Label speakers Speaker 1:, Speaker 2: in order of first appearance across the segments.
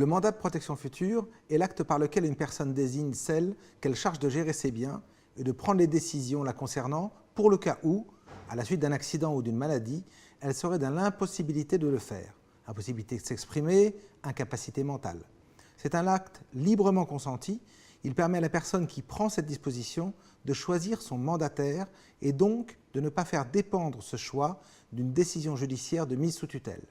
Speaker 1: Le mandat de protection future est l'acte par lequel une personne désigne celle qu'elle charge de gérer ses biens et de prendre les décisions la concernant pour le cas où, à la suite d'un accident ou d'une maladie, elle serait dans l'impossibilité de le faire. Impossibilité de s'exprimer, incapacité mentale. C'est un acte librement consenti. Il permet à la personne qui prend cette disposition de choisir son mandataire et donc de ne pas faire dépendre ce choix d'une décision judiciaire de mise sous tutelle.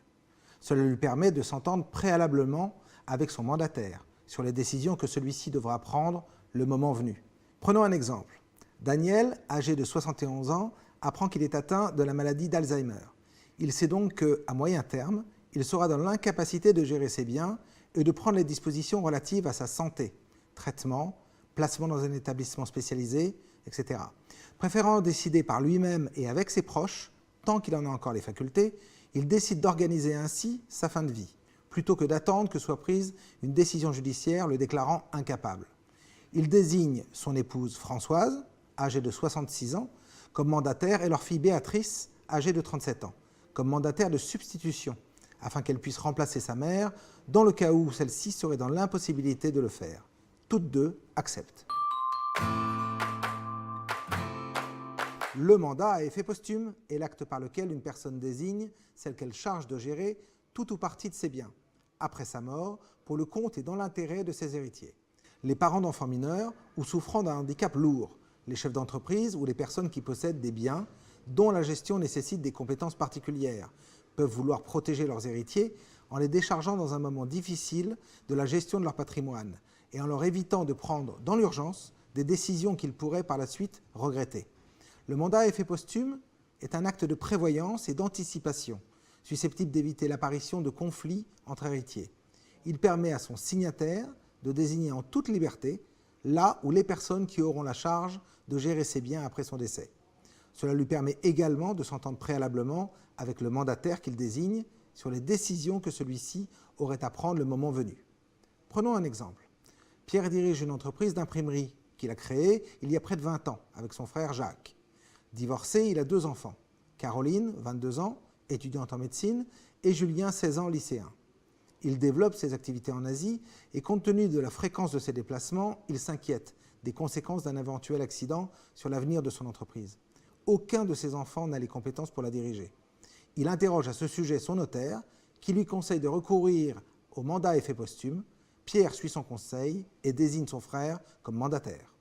Speaker 1: Cela lui permet de s'entendre préalablement avec son mandataire sur les décisions que celui-ci devra prendre le moment venu. Prenons un exemple. Daniel, âgé de 71 ans, apprend qu'il est atteint de la maladie d'Alzheimer. Il sait donc qu'à moyen terme, il sera dans l'incapacité de gérer ses biens et de prendre les dispositions relatives à sa santé, traitement, placement dans un établissement spécialisé, etc. Préférant décider par lui-même et avec ses proches, tant qu'il en a encore les facultés, il décide d'organiser ainsi sa fin de vie, plutôt que d'attendre que soit prise une décision judiciaire le déclarant incapable. Il désigne son épouse Françoise, âgée de 66 ans, comme mandataire et leur fille Béatrice, âgée de 37 ans, comme mandataire de substitution, afin qu'elle puisse remplacer sa mère dans le cas où celle-ci serait dans l'impossibilité de le faire. Toutes deux acceptent. Le mandat à effet posthume est l'acte par lequel une personne désigne celle qu'elle charge de gérer tout ou partie de ses biens, après sa mort, pour le compte et dans l'intérêt de ses héritiers. Les parents d'enfants mineurs ou souffrant d'un handicap lourd, les chefs d'entreprise ou les personnes qui possèdent des biens dont la gestion nécessite des compétences particulières, peuvent vouloir protéger leurs héritiers en les déchargeant dans un moment difficile de la gestion de leur patrimoine et en leur évitant de prendre, dans l'urgence, des décisions qu'ils pourraient par la suite regretter. Le mandat à effet posthume est un acte de prévoyance et d'anticipation, susceptible d'éviter l'apparition de conflits entre héritiers. Il permet à son signataire de désigner en toute liberté là où les personnes qui auront la charge de gérer ses biens après son décès. Cela lui permet également de s'entendre préalablement avec le mandataire qu'il désigne sur les décisions que celui-ci aurait à prendre le moment venu. Prenons un exemple. Pierre dirige une entreprise d'imprimerie qu'il a créée il y a près de 20 ans avec son frère Jacques. Divorcé, il a 2 enfants. Caroline, 22 ans, étudiante en médecine, et Julien, 16 ans, lycéen. Il développe ses activités en Asie et compte tenu de la fréquence de ses déplacements, il s'inquiète des conséquences d'un éventuel accident sur l'avenir de son entreprise. Aucun de ses enfants n'a les compétences pour la diriger. Il interroge à ce sujet son notaire, qui lui conseille de recourir au mandat à effet posthume. Pierre suit son conseil et désigne son frère comme mandataire.